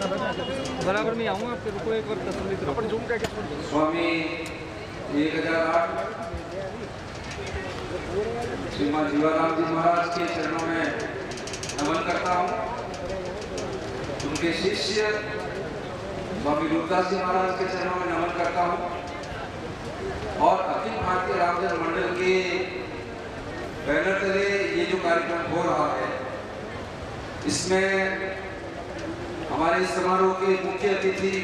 बराबर में आऊँगा आपके रुको एक बार तसल्ली करो। अपन जूम करके स्वामी 1008 श्रीमान जीवाराम जी महाराज के चरणों में नमन करता हूँ। उनके शिष्य स्वामी रूपदास जी महाराज के चरणों में नमन करता हूँ और अखिल भारतीय रामजन्म मंडल के बैनर तले ये जो कार्यक्रम हो रहा है इसमें हमारे इस समारोह के मुख्य अतिथि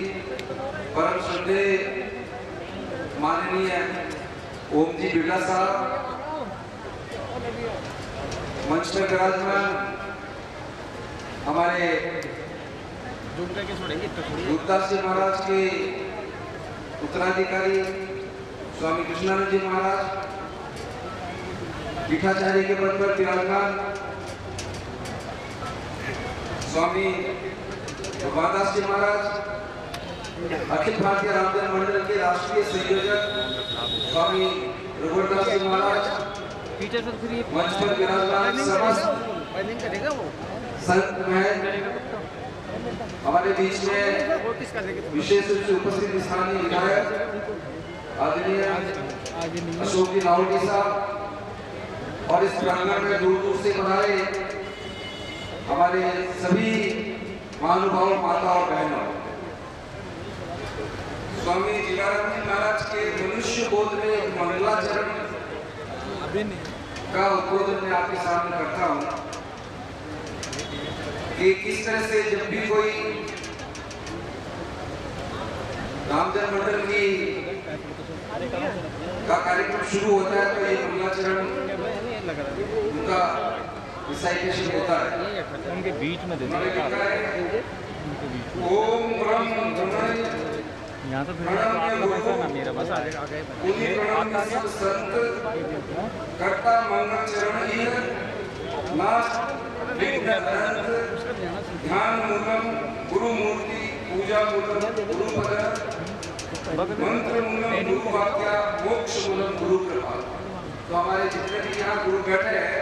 परम श्रद्धेय माननीय ओम जी बिरला साहब, मंच पर विराजमान हमारे रूपदास जी महाराज के उत्तराधिकारी स्वामी कृष्णानंद जी महाराज, पीठाचार्य के पद पर विराजमान स्वामी भगवानदास जी महाराज, अखिल भारतीय रामजन्म मंडल के राष्ट्रीय संयोजक स्वामी रघुवरदास जी महाराज, मंच पर विराजमान समस्त संत महल, हमारे बीच में विशेष रूप से उपस्थित स्थानीय विधायक आदरणीय अशोक जी लाहौटी साहब और इस प्रांगण में दूर दूर से पधारे हमारे सभी महानुभाव माता और बहनों, स्वामी जीवाराम जी महाराज के मनुष्य बोध में एक मंगलाचरण का उद्बोधन मैं आपके सामने करता हूँ कि किस तरह से जब भी कोई रामजन्म मंडल की का कार्यक्रम शुरू होता है तो ये मंगलाचरण उनका रिसाइटेशन होता है। उनके बीच में दे ओम ब्रह्म यहाँ तो ना मेरा बस संत कर्ता मंगल चरण ध्यान मूलम गुरु मूर्ति पूजा मूलम गुरु पद मंत्र मूलम गुरु वाक्या मोक्ष मूलम गुरु कृपा। तो हमारे जितने भी यहाँ गुरु बैठे हैं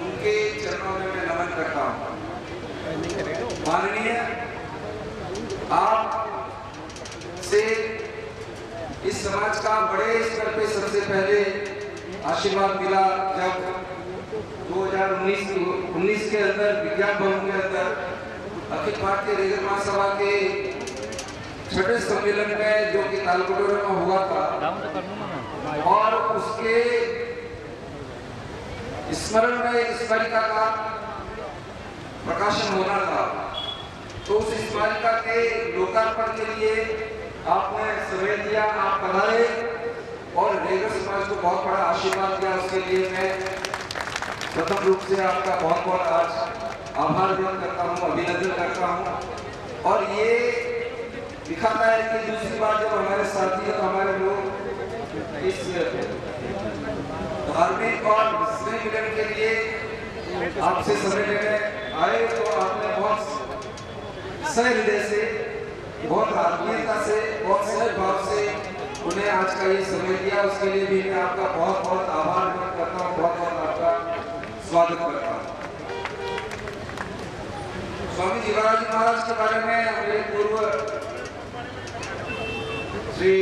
उनके चरणों में मैं नमन करता हूँ। माननीय आप से इस समाज का बड़े स्तर पे सबसे पहले आशीर्वाद मिला जब 2019 के अंदर विज्ञान भवन के अंदर अखिल भारतीय रेगल महासभा के छठे सम्मेलन में जो कि तालकटोरा में हुआ था और उसके स्मरण में इस स्मारिका का प्रकाशन होना था, तो उस स्मारिका के लोकार्पण के लिए आपने समय दिया, आप पधारे और रेगल समाज को बहुत बड़ा आशीर्वाद दिया। उसके लिए मैं प्रथम रूप से आपका बहुत बहुत आज आभार व्यक्त करता हूँ, अभिनंदन करता हूँ। और ये दिखाता है कि दूसरी बार जब हमारे साथी और हमारे लोग इस धार्मिक और स्नेह मिलन के लिए आपसे समय लेने आए तो आपने बहुत सहृदय से, बहुत आत्मीयता से, बहुत सहज भाव से उन्हें आज का ये समय दिया। उसके लिए भी मैं आपका बहुत बहुत आभार व्यक्त करता हूँ, बहुत बहुत आपका स्वागत करता हूँ। स्वामी जीवाराम जी महाराज के बारे में हमारे पूर्व श्री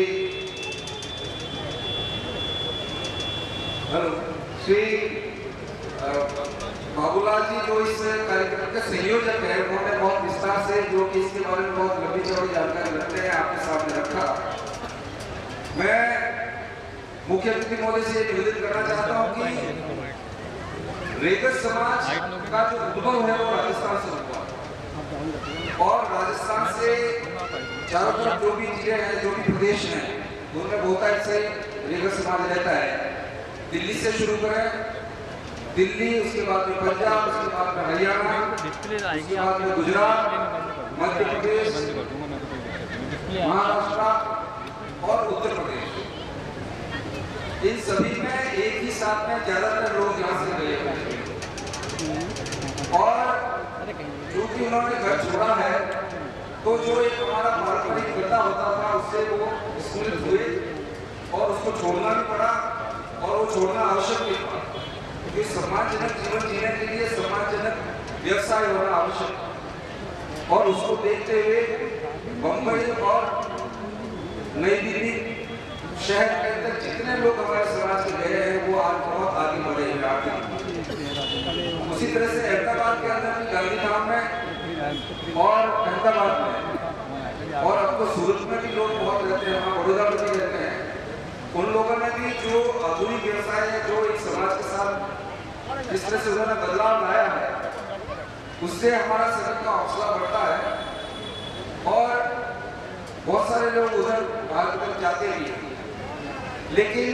बाबूलाल जी जो इस कार्यक्रम के संयोजक है, उन्होंने बहुत विस्तार से जो कि इसके बारे में बहुत लंबी चौड़ी जानकारी रखते हैं आपके सामने रखा। मैं मुख्य अतिथि महोदय से निवेदन करना चाहता हूँ कि रेगल समाज का जो उद्भव है वो राजस्थान से हुआ और राजस्थान से चारों तरफ जो भी जिले हैं, जो भी प्रदेश हैं, उनमें बहुत से रेगल समाज रहता है। दिल्ली से शुरू करें, दिल्ली, उसके बाद में पंजाब, उसके बाद में हरियाणा, उसके बाद में गुजरात, मध्य प्रदेश, महाराष्ट्र और उत्तर प्रदेश, इन सभी में एक ही साथ में ज्यादातर लोग यहाँ से गए और क्योंकि उन्होंने घर छोड़ा है तो जो एक हमारा पारंपरिक प्रथा होता था उससे वो स्मृत हुए और उसको छोड़ना भी पड़ा और वो छोड़ना आवश्यक भी था, क्योंकि सम्मानजनक जीवन जीने के लिए सम्मानजनक व्यवसाय होना आवश्यक। और उसको देखते हुए बम्बई और नई दिल्ली शहर के अंदर जितने लोग हमारे समाज के गए हैं वो आज बहुत आगे बढ़े हैं आगे। उसी तरह से अहमदाबाद के अंदर भी गांधी धाम में और अहमदाबाद में और अब तो सूरत में भी लोग बहुत रहते हैं, वहाँ बड़ौदा में भी रहते हैं। उन लोगों ने भी जो आधुनिक व्यवसाय है, जो एक समाज के साथ जिस तरह से उन्होंने बदलाव लाया है, उससे हमारा सभी का हौसला बढ़ता है और बहुत सारे लोग उधर बाहर की तरफ जाते भी हैं। लेकिन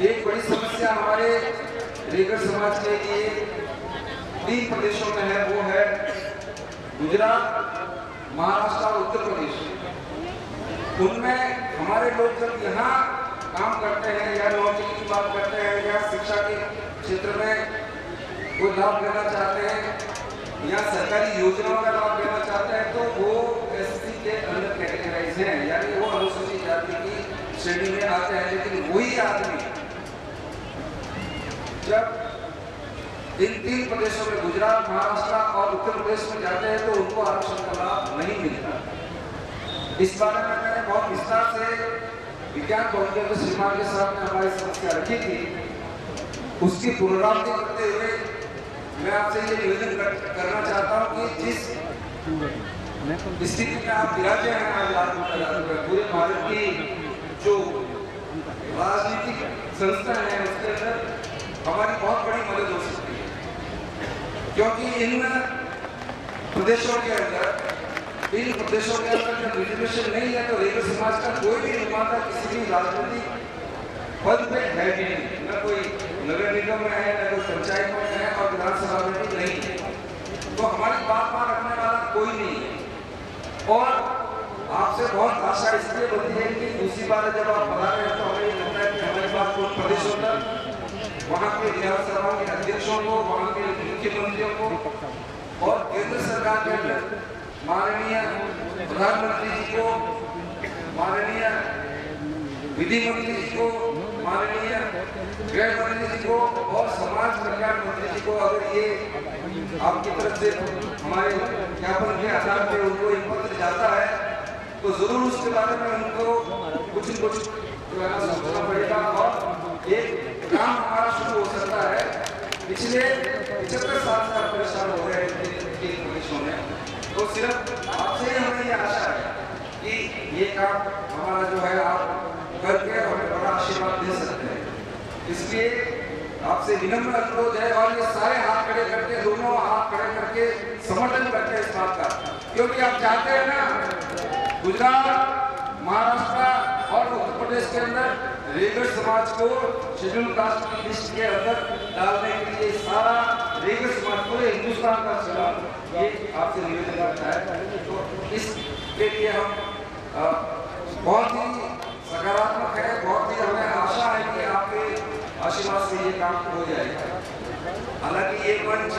एक बड़ी समस्या हमारे रेगड़ समाज के लिए 3 प्रदेशों में है, वो है गुजरात, महाराष्ट्र और उत्तर प्रदेश। उनमें हमारे लोग जब यहाँ काम करते हैं या नौकरी की बात करते हैं या शिक्षा के क्षेत्र में कोई लाभ लेना चाहते हैं या सरकारी योजनाओं का लाभ लेना चाहते हैं तो वो एससी के अंदर कैटेगराइज हैं, यानी वो अनुसूचित जाति की श्रेणी में आते हैं। लेकिन वही आदमी जब इन 3 प्रदेशों में गुजरात, महाराष्ट्र और उत्तर प्रदेश में जाते हैं तो उनको आरक्षण का लाभ नहीं मिलता। इस बारे में मैंने बहुत विस्तार से विज्ञान भवन के श्रीमान के सामने हमारी समस्या रखी थी। उसकी पुनरावृत्ति करते हुए मैं आपसे ये निवेदन करना चाहता हूँ कि जिस स्थिति में आप विराजे हैं आज पूरे भारत की जो राजनीतिक संस्था है उसके अंदर हमारी बहुत बड़ी मदद हो सकती है, क्योंकि इन प्रदेशों के अंदर जब रिजर्वेशन नहीं है तो रेगड़ समाज का कोई भी निर्माता किसी भी राजनीतिक पद पे है भी नहीं, न कोई नगर निगम में है, न कोई पंचायत में है और विधानसभा में भी नहीं है। तो हमारी बात मान रखने वाला कोई नहीं है और आपसे बहुत आशा इसलिए बनती है कि दूसरी बार जब आप बता रहे हैं तो हमें ये लगता है कि हमारी बात कुछ प्रदेशों तक वहाँ के विधानसभा के अध्यक्षों को, वहाँ के मुख्यमंत्रियों को और केंद्र सरकार के अंदर माननीय प्रधानमंत्री जी को, माननीय विधि मंत्री जी को, माननीय गृह मंत्री जी को और समाज कल्याण मंत्री जी को अगर ये आपकी तरफ से हमारे ज्ञापन के आधार पर उनको एक पत्र जाता है तो जरूर उसके बारे में उनको कुछ न कुछ सोचना पड़ेगा और एक काम हमारा शुरू हो सकता है। पिछले 75 साल से आप परेशान हो रहे हैं तो सिर्फ आपसे हमें ये आशा है कि ये काम हमारा जो है आप करके हमें बड़ा आशीर्वाद दे सकते हैं। इसलिए आपसे विनम्र अनुरोध है और ये सारे हाथ खड़े करके, दोनों हाथ खड़े करके समर्थन करते हैं इस बात का, क्योंकि आप चाहते हैं ना गुजरात, महाराष्ट्र और उत्तर प्रदेश के अंदर रेगड़ समाज को शेड्यूल कास्ट की लिस्ट के अंदर डालने के लिए सारा रेगड़ समाज पूरे हिंदुस्तान का चुनाव ये आपसे निवेदन करता है। तो इसके लिए हम बहुत ही सकारात्मक है, बहुत ही हमें आशा है कि आपके आशीर्वाद से ये काम हो जाएगा। हालांकि ये मंच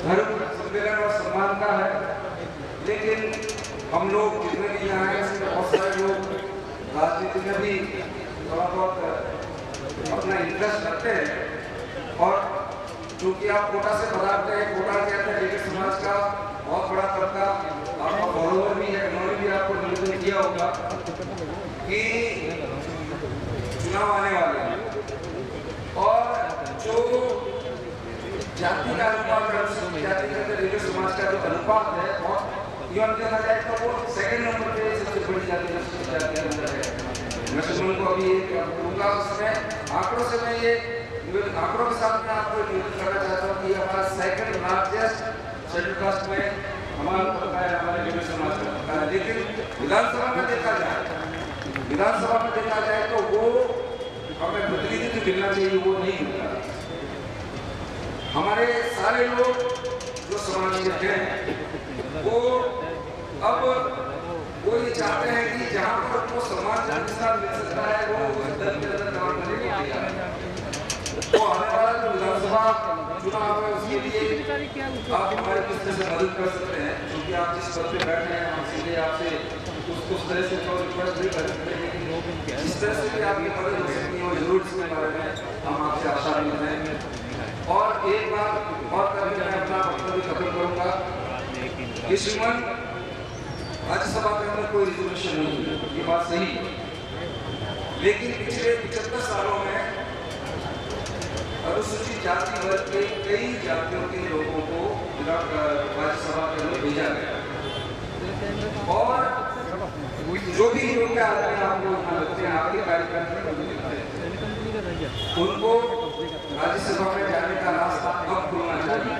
धर्म सम्मेलन और सम्मान का है, लेकिन हम लोग जितने भी यहाँ हैं इसमें बहुत सारे लोग राजनीति में भी थोड़ा बहुत अपना इंटरेस्ट रखते हैं और क्योंकि आप कोटा से पधारते हैं, कोटा के अंदर रेगड़ समाज का बहुत बड़ा तबका आपका फॉलोअर भी है, उन्होंने भी आपको निवेदन किया होगा कि चुनाव आने वाले हैं और जो जाति का अनुपात है, जाति के अंदर रेगड़ समाज का जो अनुपात है बहुत देखा जाए तो वो 2nd नंबर पे सबसे बड़ी जाति अंदर है। मैं सुमन को अभी दूंगा उसमें आंकड़ों से मैं ये आंकड़ों के साथ मैं आपको निवेदन करना चाहता हूँ कि हमारा 2nd लार्जेस्ट शेड्यूल कास्ट में हमारे रेगड़ समाज का है। लेकिन विधानसभा में देखा जाए तो वो हमें प्रतिनिधित्व मिलना चाहिए, वो नहीं मिलता। हमारे सारे लोग जो समाज के हैं वो अब वो ये चाहते हैं कि जहाँ पर वो समाज अधिकार मिल सकता है वो उस दल के अंदर काम करने को तैयार है। तो आने वाला जो विधानसभा चुनाव है उसके लिए आप हमारे किस तरह से मदद कर सकते हैं, क्योंकि आप जिस पद पे बैठे हैं हम सीधे आपसे उस तरह से तो रिक्वेस्ट नहीं कर सकते, लेकिन जिस तरह से भी आपकी मदद हो सकती है वो जरूर इसके बारे में हम आपसे आशा रखते हैं। और एक बात और करके मैं अपना वक्तव्य खत्म करूँगा कि श्रीमान राज्यसभा के अंदर कोई रिजोल्यूशन नहीं है, ये बात सही है। लेकिन पिछले 75 सालों में अनुसूचित जाति वर्ग के कई जातियों के लोगों को राज्यसभा के अंदर भेजा गया और जो भी योग्य आदमी आपको यहाँ लगते हैं, आपके कार्यक्रम में उनको राज्यसभा में जाने का रास्ता कब खुलना चाहिए।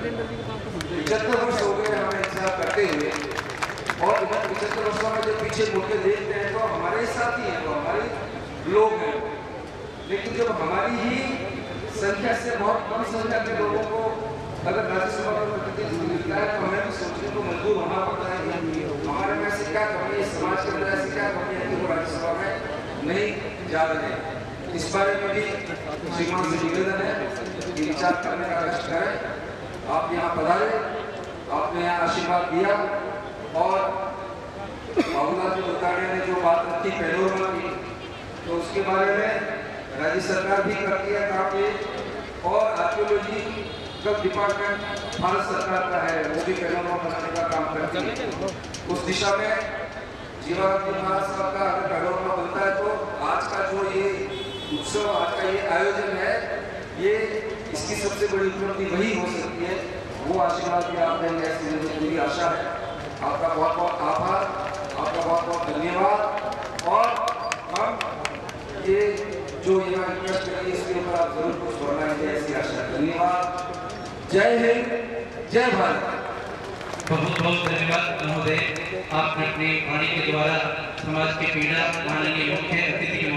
75 वर्ष हो गए हमें इंतजार करते हुए और 75 वर्षों में जब पीछे मुड़ के देखते हैं तो हमारे साथी हैं, तो हमारे लोग हैं। लेकिन जब हमारी ही संख्या से बहुत कम संख्या के लोगों को अगर राज्यसभा में प्रतिनिधित्व मिलता है तो हमें भी सोचने को मजबूर होना पड़ता है कि हमारे में ऐसी क्या कमी है, समाज के अंदर ऐसी क्या कमी है कि वो राज्यसभा में नहीं जा रहे। इस बारे में भी श्रीमान से निवेदन है कि विचार करने का कष्ट करें। आप यहाँ पधारे, आपने यहाँ आशीर्वाद दिया और बाबूलाल दुकानिया ने जो बात रखी पैनोरमा की, तो उसके बारे में राज्य सरकार भी करती है काम ये, और आर्कियोलॉजी का डिपार्टमेंट भारत सरकार का है, वो भी पैनोरमा बनाने का काम करती है। उस दिशा में जीवानंद महाराज साहब का अगर पैनोरमा बनता है तो आज का जो ये उत्सव, आज का ये आयोजन है, ये इसकी सबसे बड़ी उपलब्धि वही हो सकती है। वो आशीर्वाद भी आप देंगे ऐसी मुझे पूरी आशा है। आपका बहुत बहुत आभार, आपका बहुत बहुत धन्यवाद। और हम ये जो यहाँ रिक्वेस्ट करिए इसके ऊपर आप जरूर कुछ बनाएंगे ऐसी आशा। धन्यवाद। जय हिंद, जय भारत। बहुत बहुत धन्यवाद महोदय, आपने अपनी वाणी के द्वारा समाज की पीड़ा माननीय मुख्य अतिथि के